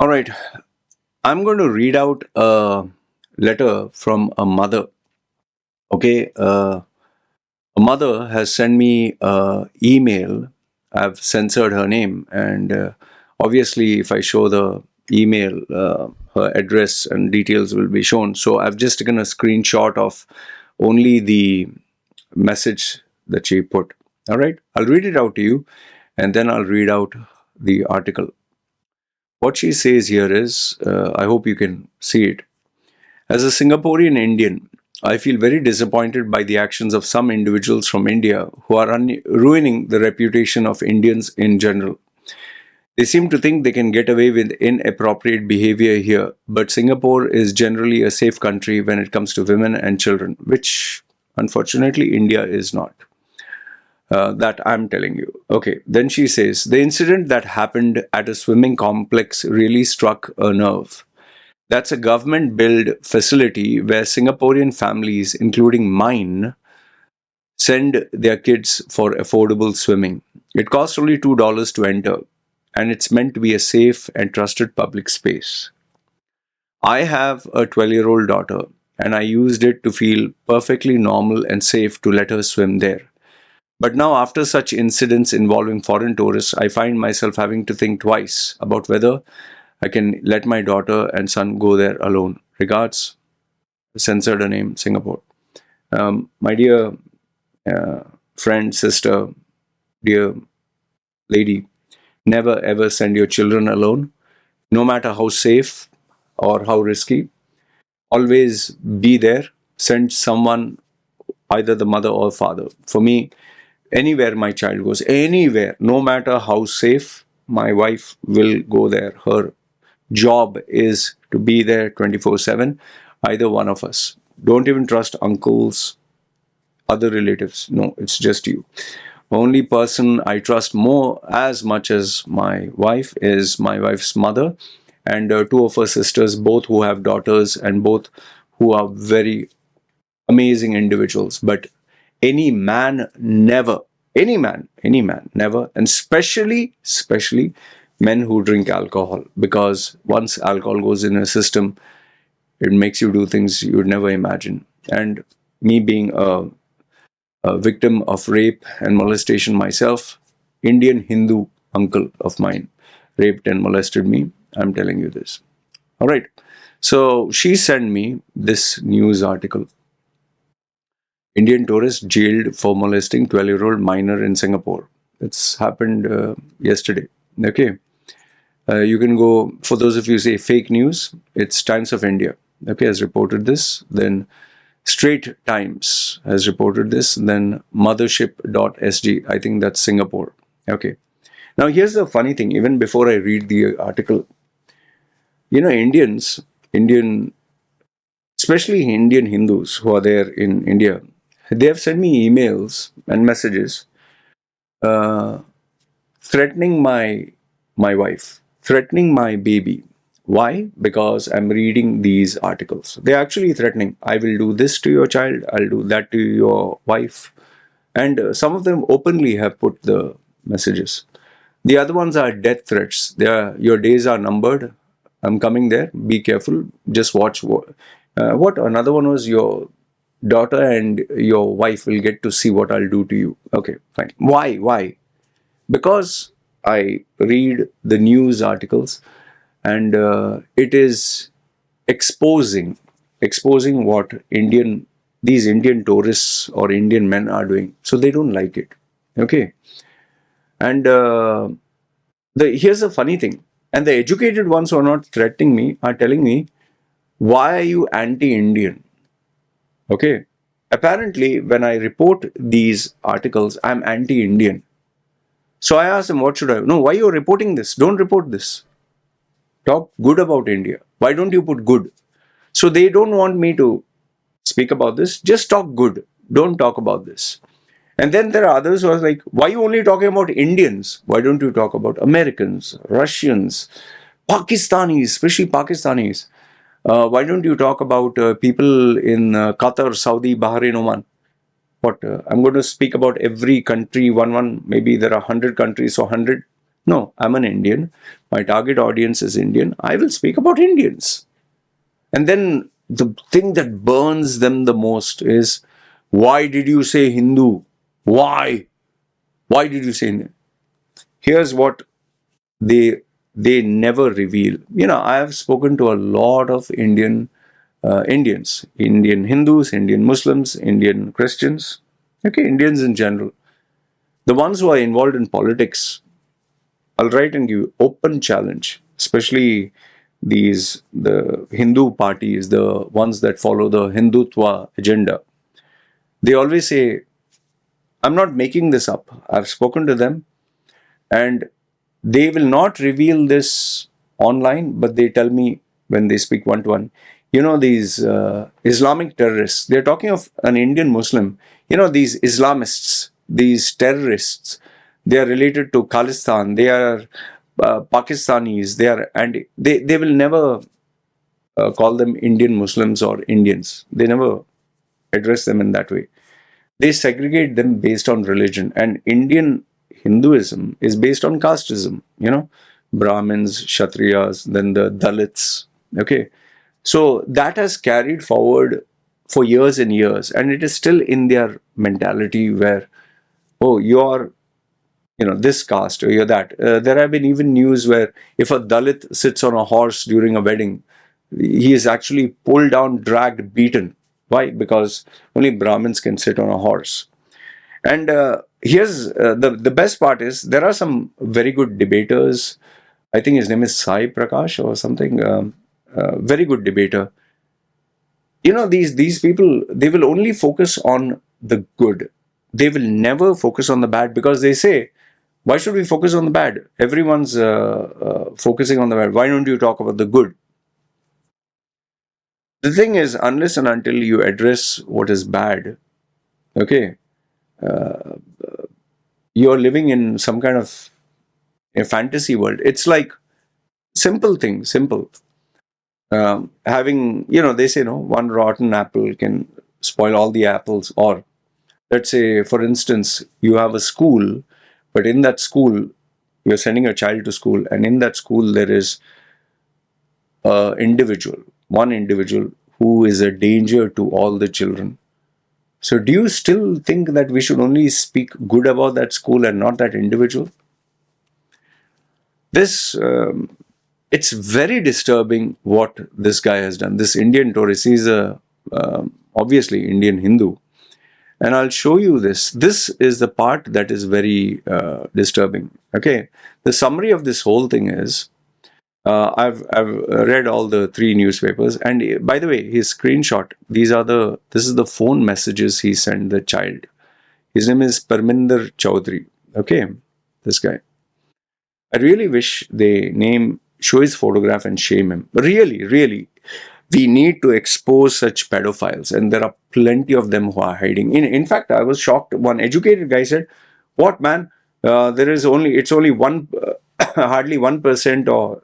All right. I'm going to read out a letter from a mother. Okay. A mother has sent me a email. I've censored her name, and obviously, if I show the email, her address and details will be shown. So I've just taken a screenshot of only the message that she put. All right. I'll read it out to you, and then I'll read out the article. What she says here is, I hope you can see it. As a Singaporean Indian, I feel very disappointed by the actions of some individuals from India who are ruining the reputation of Indians in general. They seem to think they can get away with inappropriate behavior here, but Singapore is generally a safe country when it comes to women and children, which unfortunately India is not. That I'm telling you. Okay, then she says the incident that happened at a swimming complex really struck a nerve. That's a government built facility where Singaporean families, including mine, send their kids for affordable swimming. It costs only $2 to enter, and it's meant to be a safe and trusted public space. I have a 12-year-old daughter, and I used it to feel perfectly normal and safe to let her swim there. But now, after such incidents involving foreign tourists, I find myself having to think twice about whether I can let my daughter and son go there alone. Regards, censored her name, Singapore. My dear uh, friend, sister, dear lady, never ever send your children alone, no matter how safe or how risky. Always be there. Send someone, either the mother or father. For me, anywhere my child goes, anywhere, no matter how safe, my wife will go there. Her job is to be there 24/7, either one of us. Don't even trust uncles, other relatives. No, it's just you. Only person I trust more as much as my wife is my wife's mother and two of her sisters, both who have daughters and both who are very amazing individuals. But any man, never. Any man, never. And especially men who drink alcohol. Because once alcohol goes in a system, it makes you do things you would never imagine. And me being a victim of rape and molestation myself, Indian Hindu uncle of mine raped and molested me. I'm telling you this. All right. So she sent me this news article. Indian tourist jailed for molesting 12-year-old minor in Singapore. It's happened yesterday. Okay. You can go, for those of you who say fake news, it's Times of India. Okay, has reported this. Then Straits Times has reported this. Then Mothership.sg. I think that's Singapore. Okay. Now, here's the funny thing. Even before I read the article, Indian, especially Indian Hindus who are there in India, they have sent me emails and messages uh, threatening my wife, threatening my baby. Why? Because I'm reading these articles. They're actually threatening. I will do this to your child. I'll do that to your wife. And some of them openly have put the messages. The other ones are death threats. They are, your days are numbered. I'm coming there. Be careful. Just watch. What? Another one was your daughter and your wife will get to see what I'll do to you. Okay, fine. Why? Why? Because I read the news articles and it is exposing what these Indian tourists or Indian men are doing. So they don't like it. Okay, and here's the funny thing. And the educated ones who are not threatening me are telling me, "Why are you anti-Indian?" Okay. Apparently, when I report these articles, I'm anti-Indian. So I asked them, what should I? No, why you're reporting this? Don't report this. Talk good about India. Why don't you put good? So they don't want me to speak about this. Just talk good. Don't talk about this. And then there are others who are like, why are you only talking about Indians? Why don't you talk about Americans, Russians, Pakistanis, especially Pakistanis? Why don't you talk about people in Qatar, Saudi, Bahrain, Oman? What? I'm going to speak about every country, one. Maybe there are 100 countries, so 100. No, I'm an Indian. My target audience is Indian. I will speak about Indians. And then the thing that burns them the most is, why did you say Hindu? Why? Why did you say Hindu? Here's what they they never reveal. I have spoken to a lot of Indians, Indian Hindus, Indian Muslims, Indian Christians, okay, Indians in general. The ones who are involved in politics, I'll write and give you open challenge, especially the Hindu parties, the ones that follow the Hindutva agenda. They always say, I'm not making this up. I've spoken to them, and they will not reveal this online, but they tell me when they speak one to one. These Islamic terrorists, they're talking of an Indian Muslim. These Islamists, these terrorists, they are related to Khalistan, they are Pakistanis, and they will never call them Indian Muslims or Indians. They never address them in that way. They segregate them based on religion. And Indian Hinduism is based on casteism, Brahmins, Kshatriyas, then the Dalits. Okay. So that has carried forward for years and years, and it is still in their mentality where, oh, you're, this caste or you're that. There have been even news where if a Dalit sits on a horse during a wedding, he is actually pulled down, dragged, beaten. Why? Because only Brahmins can sit on a horse. And here's the best part is there are some very good debaters. I think his name is Sai Prakash or something. Very good debater. These people, they will only focus on the good. They will never focus on the bad, because they say, why should we focus on the bad? Everyone's focusing on the bad. Why don't you talk about the good? The thing is, unless and until you address what is bad, okay, you're living in some kind of a fantasy world. It's like simple thing, simple. Having, they say, no, one rotten apple can spoil all the apples. Or let's say, for instance, you have a school, but in that school, you're sending a child to school, and in that school, there is one individual who is a danger to all the children. So, do you still think that we should only speak good about that school and not that individual? This It's very disturbing what this guy has done. This Indian tourist, he's a obviously Indian Hindu, and I'll show you this. This is the part that is very disturbing. Okay, the summary of this whole thing is. I've read all the three newspapers, and by the way, his screenshot. This is the phone messages he sent the child. His name is Parminder Chaudhary. Okay, this guy. I really wish they show his photograph and shame him. Really, really, we need to expose such pedophiles, and there are plenty of them who are hiding. In fact, I was shocked. One educated guy said, "What, man? It's only one, hardly 1%, or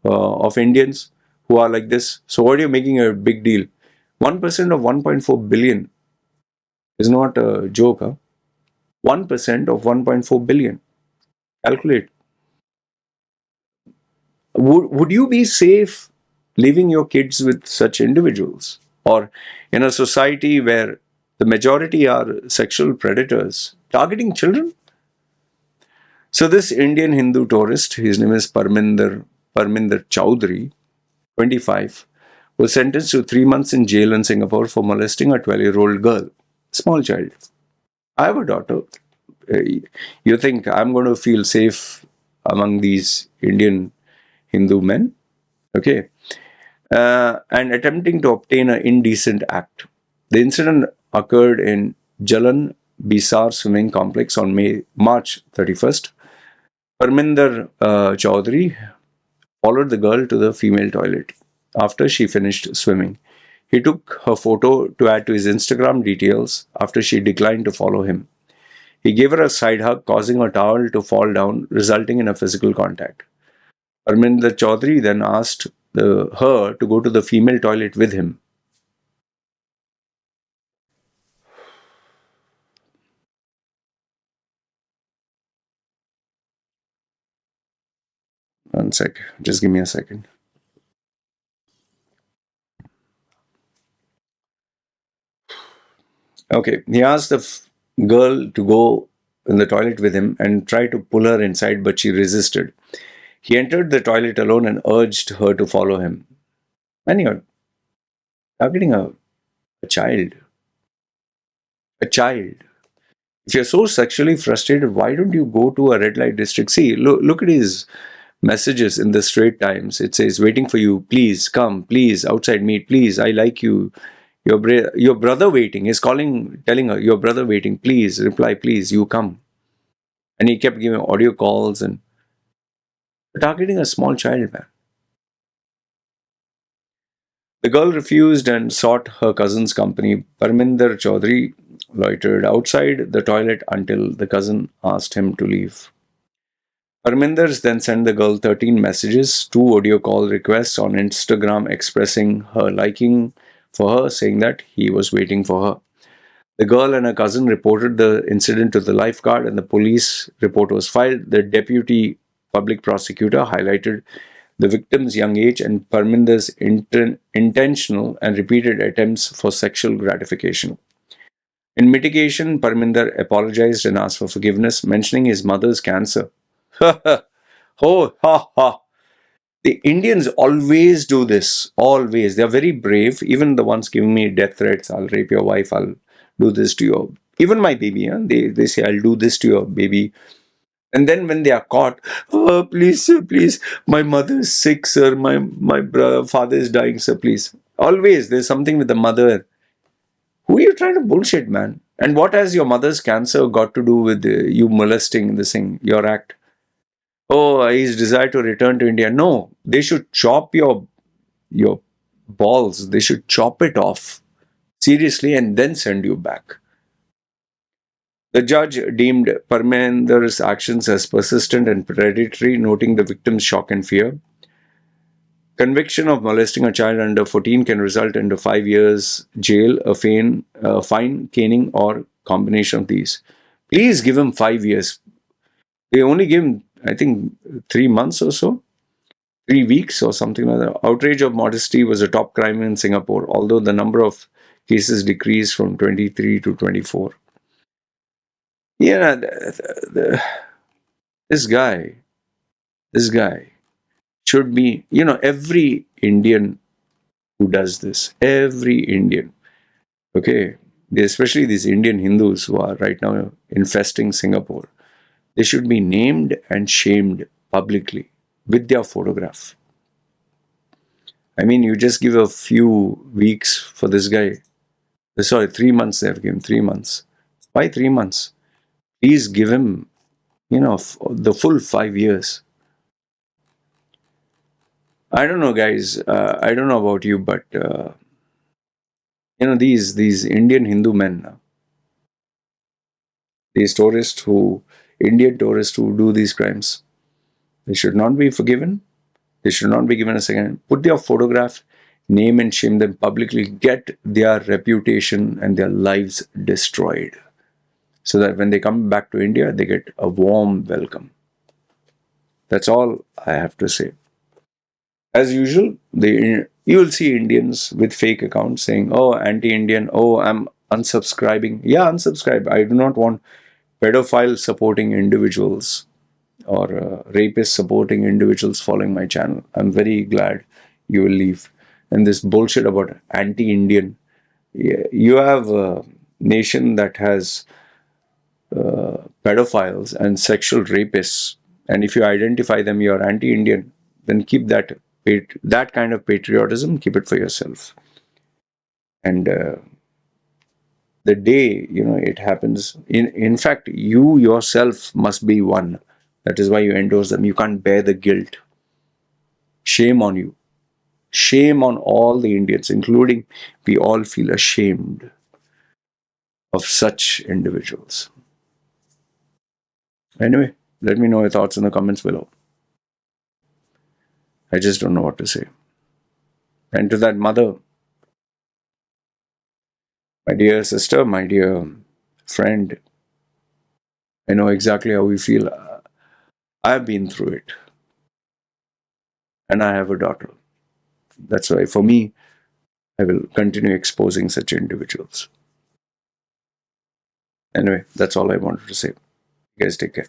of Indians who are like this. So what are you making a big deal? 1% of 1.4 billion is not a joke, huh? 1% of 1.4 billion. Calculate. Would you be safe leaving your kids with such individuals? Or in a society where the majority are sexual predators targeting children? So this Indian Hindu tourist, his name is Parminder Chaudhary, 25, was sentenced to 3 months in jail in Singapore for molesting a 12-year-old girl, small child. I have a daughter. Uh, You think I'm going to feel safe among these Indian Hindu men? Okay. And attempting to obtain an indecent act. The incident occurred in Jalan, Besar swimming complex on March 31st. Parminder Chaudhary followed the girl to the female toilet after she finished swimming. He took her photo to add to his Instagram details after she declined to follow him. He gave her a side hug, causing her towel to fall down, resulting in a physical contact. Parminder Chaudhary then asked her to go to the female toilet with him. One sec. Just give me a second. Okay. He asked the girl to go in the toilet with him and tried to pull her inside, but she resisted. He entered the toilet alone and urged her to follow him. Man, you're targeting a child. A child. If you're so sexually frustrated, why don't you go to a red light district? See, look at his messages in the Straits Times. It says, waiting for you, please come, please, outside meet, please, I like you. Your brother waiting. He's calling, telling her, your brother waiting, please, reply, please, you come. And he kept giving audio calls and targeting a small child, man. The girl refused and sought her cousin's company. Parminder Chaudhary loitered outside the toilet until the cousin asked him to leave. Parminder then sent the girl 13 messages, two audio call requests on Instagram expressing her liking for her, saying that he was waiting for her. The girl and her cousin reported the incident to the lifeguard, and the police report was filed. The deputy public prosecutor highlighted the victim's young age and Parminder's intentional and repeated attempts for sexual gratification. In mitigation, Parminder apologized and asked for forgiveness, mentioning his mother's cancer. Oh, ha, ha. The Indians always do this. Always. They're very brave. Even the ones giving me death threats, I'll rape your wife, I'll do this to your. Even my baby, they say, I'll do this to your baby. And then when they are caught, oh, please, sir, please, my mother is sick, sir, my father is dying, sir, please. Always, there's something with the mother. Who are you trying to bullshit, man? And what has your mother's cancer got to do with you molesting this thing, your act? Oh, his desire to return to India. No, they should chop your balls. They should chop it off seriously and then send you back. The judge deemed Parmender's actions as persistent and predatory, noting the victim's shock and fear. Conviction of molesting a child under 14 can result in 5 years jail, fine, caning, or combination of these. Please give him 5 years. They only give him, I think, 3 months or so. 3 weeks or something like that. Outrage of modesty was a top crime in Singapore, although the number of cases decreased from 23 to 24. Yeah, this guy, this guy should be, every Indian who does this, every Indian, okay, especially these Indian Hindus who are right now infesting Singapore, they should be named and shamed publicly with their photograph. I mean, you just give a few weeks for this guy. Sorry, 3 months they have given, 3 months. Why 3 months? Please give him, the full 5 years. I don't know, guys. I don't know about you, but these Indian Hindu men, these Indian tourists who do these crimes, they should not be forgiven. They should not be given a second. Put their photograph, name and shame them publicly. Get their reputation and their lives destroyed, so that when they come back to India, they get a warm welcome. That's all I have to say. As usual, you will see Indians with fake accounts saying, "Oh, anti-Indian. Oh, I'm unsubscribing." Yeah, unsubscribe. I do not want pedophile supporting individuals or rapist supporting individuals following my channel. I'm very glad you will leave. And this bullshit about anti-Indian. Yeah, you have a nation that has pedophiles and sexual rapists, and if you identify them, you're anti-Indian. Then keep that kind of patriotism. Keep it for yourself. And the day it happens, in fact, you yourself must be one. That is why you endorse them. You can't bear the guilt. Shame on you. Shame on all the Indians, including we all feel ashamed of such individuals. Anyway, let me know your thoughts in the comments below. I just don't know what to say. And to that mother, my dear sister, my dear friend, I know exactly how you feel. I've been through it. and I have a daughter. That's why, for me, I will continue exposing such individuals. Anyway, that's all I wanted to say. You guys take care.